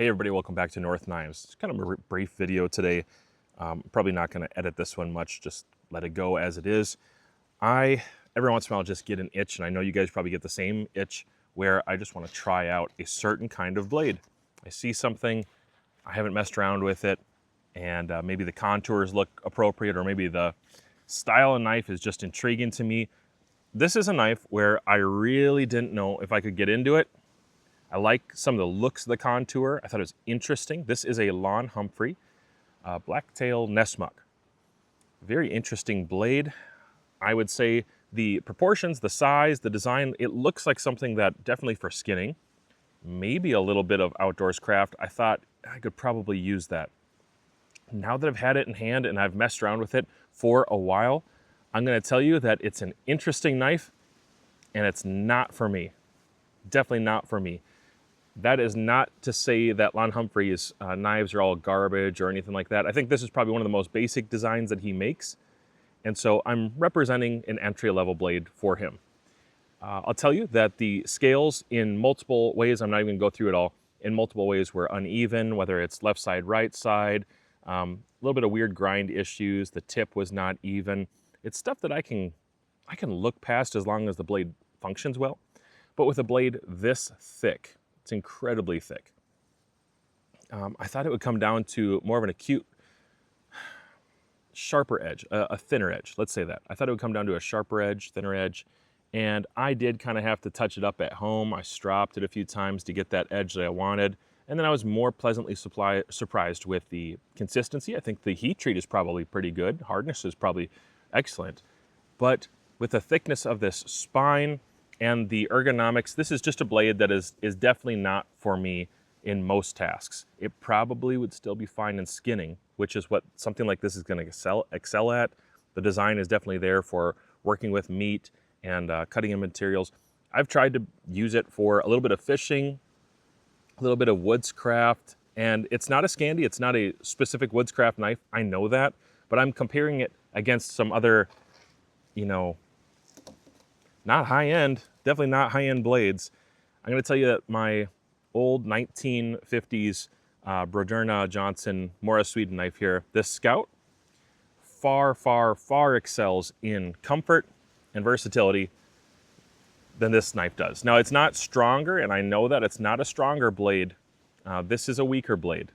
Hey everybody, welcome back to North Knives. It's kind of a brief video today. Probably not going to edit this one much, just let it go as it is. Every once in a while, just get an itch, and I know you guys probably get the same itch where I just want to try out a certain kind of blade. I see something, I haven't messed around with it, and maybe the contours look appropriate, or maybe the style of knife is just intriguing to me. This is a knife where I really didn't know if I could get into it. I like some of the looks of the contour. I thought it was interesting. This is a Lon Humphrey Blacktail Nessmuk. Very interesting blade. I would say the proportions, the size, the design, it looks like something that definitely for skinning, maybe a little bit of outdoors craft. I thought I could probably use that. Now that I've had it in hand and I've messed around with it for a while, I'm going to tell you that it's an interesting knife and it's not for me. Definitely not for me. That is not to say that Lon Humphrey's knives are all garbage or anything like that. I think this is probably one of the most basic designs that he makes. And so I'm representing an entry-level blade for him. I'll tell you that the scales in multiple ways, I'm not even going to go through it all, in multiple ways were uneven, whether it's left side, right side, a little bit of weird grind issues. The tip was not even. It's stuff that I can look past as long as the blade functions well. But with a blade this thick, it's incredibly thick. I thought it would come down to more of an acute, sharper edge, a thinner edge, let's say that. I thought it would come down to a sharper edge, thinner edge, and I did kind of have to touch it up at home. I stropped it a few times to get that edge that I wanted, and then I was more pleasantly surprised with the consistency. I think the heat treat is probably pretty good. Hardness is probably excellent, but with the thickness of this spine, and the ergonomics, this is just a blade that is definitely not for me in most tasks. It probably would still be fine in skinning, which is what something like this is going to excel at. The design is definitely there for working with meat and cutting in materials. I've tried to use it for a little bit of fishing, a little bit of woodscraft, and it's not a Scandi, it's not a specific woodscraft knife, I know that, but I'm comparing it against some other, not high-end, definitely not high-end blades. I'm going to tell you that my old 1950s Broderna Johnson Morris Sweden knife here, this Scout, far, far, far excels in comfort and versatility than this knife does. Now, it's not stronger, and I know that it's not a stronger blade. This is a weaker blade.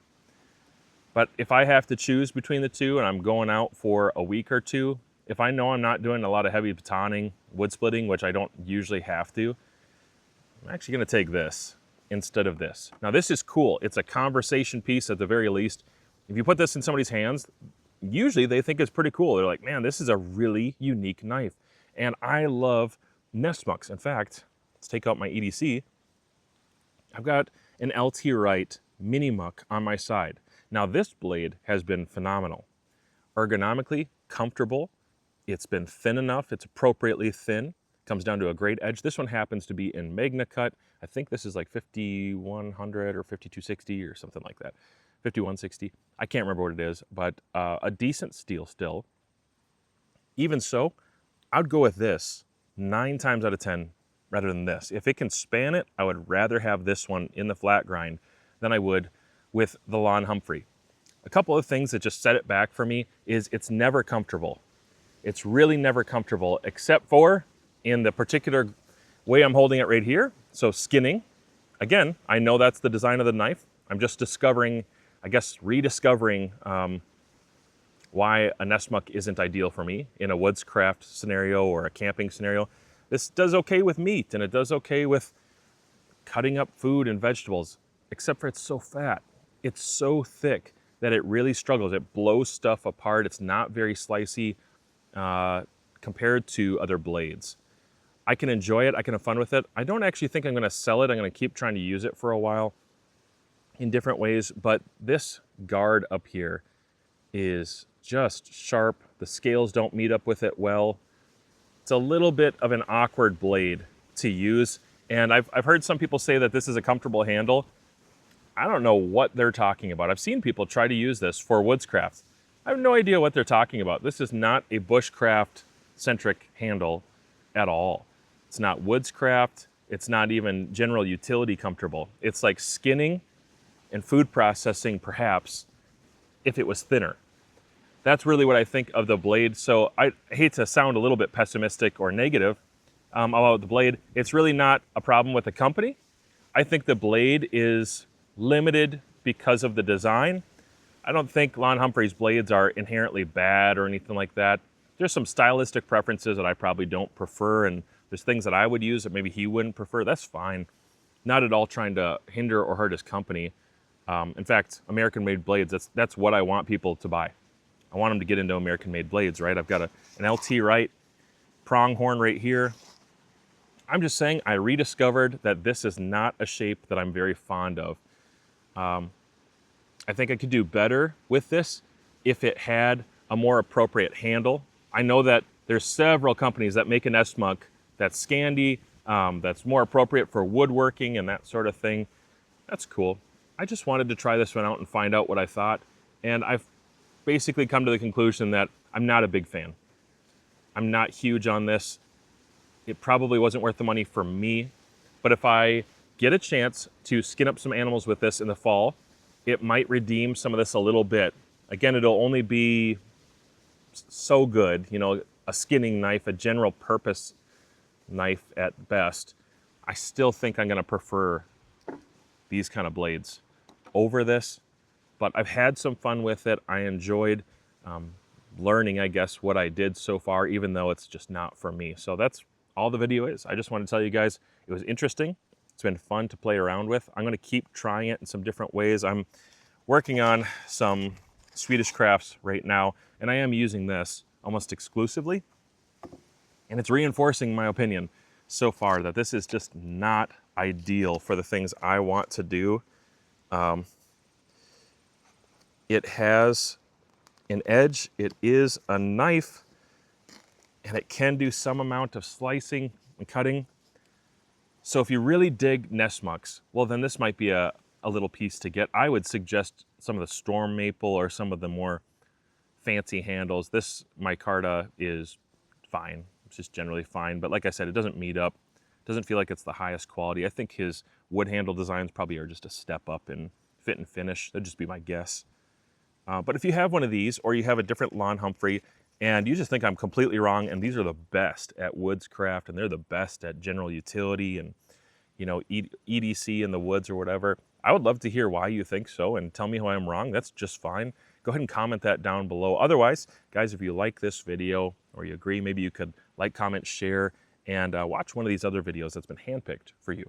But if I have to choose between the two and I'm going out for a week or two, if I know I'm not doing a lot of heavy batoning, wood splitting, which I don't usually have to, I'm actually going to take this instead of this. Now this is cool. It's a conversation piece at the very least. If you put this in somebody's hands, usually they think it's pretty cool. They're like, man, this is a really unique knife. And I love Nessmuks. In fact, let's take out my EDC. I've got an LT Wright Mini Muck on my side. Now this blade has been phenomenal. Ergonomically, comfortable. It's been thin enough, it's appropriately thin, comes down to a great edge. This one happens to be in Magna Cut. I think this is like 5100 or 5260 or something like that. 5160, I can't remember what it is, but a decent steel still. Even so, I'd go with this 9 times out of 10 rather than this. If it can span it, I would rather have this one in the flat grind than I would with the Lon Humphrey. A couple of things that just set it back for me is it's never comfortable. It's really never comfortable, except for in the particular way I'm holding it right here. So skinning, again, I know that's the design of the knife. I'm just discovering, I guess, rediscovering why a Nessmuk isn't ideal for me in a woodscraft scenario or a camping scenario. This does okay with meat, and it does okay with cutting up food and vegetables, except for it's so fat. It's so thick that it really struggles. It blows stuff apart. It's not very slicey. Compared to other blades. I can enjoy it, I can have fun with it. I don't actually think I'm going to sell it. I'm going to keep trying to use it for a while in different ways, but this guard up here is just sharp. The scales don't meet up with it well. It's a little bit of an awkward blade to use, and I've heard some people say that this is a comfortable handle. I don't know what they're talking about. I've seen people try to use this for woodscraft. I have no idea what they're talking about. This is not a bushcraft-centric handle at all. It's not woodscraft. It's not even general utility comfortable. It's like skinning and food processing perhaps if it was thinner. That's really what I think of the blade. So I hate to sound a little bit pessimistic or negative about the blade. It's really not a problem with the company. I think the blade is limited because of the design. I don't think Lon Humphrey's blades are inherently bad or anything like that. There's some stylistic preferences that I probably don't prefer, and there's things that I would use that maybe he wouldn't prefer. That's fine. Not at all trying to hinder or hurt his company. In fact, American-made blades, that's what I want people to buy. I want them to get into American-made blades, right? I've got an LT right, pronghorn right here. I'm just saying I rediscovered that this is not a shape that I'm very fond of. I think I could do better with this if it had a more appropriate handle. I know that there's several companies that make an Nessmuk that's Scandi, that's more appropriate for woodworking and that sort of thing. That's cool. I just wanted to try this one out and find out what I thought. And I've basically come to the conclusion that I'm not a big fan. I'm not huge on this. It probably wasn't worth the money for me. But if I get a chance to skin up some animals with this in the fall, it might redeem some of this a little bit. Again, it'll only be so good, you know, a skinning knife, a general purpose knife at best. I still think I'm gonna prefer these kind of blades over this, but I've had some fun with it. I enjoyed learning, I guess, what I did so far, even though it's just not for me. So that's all the video is. I just want to tell you guys it was interesting. It's been fun to play around with. I'm gonna keep trying it in some different ways. I'm working on some Swedish crafts right now, and I am using this almost exclusively. And it's reinforcing my opinion so far that this is just not ideal for the things I want to do. It has an edge, it is a knife, and it can do some amount of slicing and cutting. So if you really dig Nessmuks, well then this might be a little piece to get. I would suggest some of the storm maple or some of the more fancy handles. This micarta is fine. It's just generally fine. But like I said, it doesn't meet up. It doesn't feel like it's the highest quality. I think his wood handle designs probably are just a step up in fit and finish. That'd just be my guess. But if you have one of these, or you have a different Lon Humphrey, and you just think I'm completely wrong, and these are the best at woodscraft, and they're the best at general utility and, you know, EDC in the woods or whatever, I would love to hear why you think so and tell me how I'm wrong. That's just fine. Go ahead and comment that down below. Otherwise, guys, if you like this video or you agree, maybe you could like, comment, share, and watch one of these other videos that's been handpicked for you.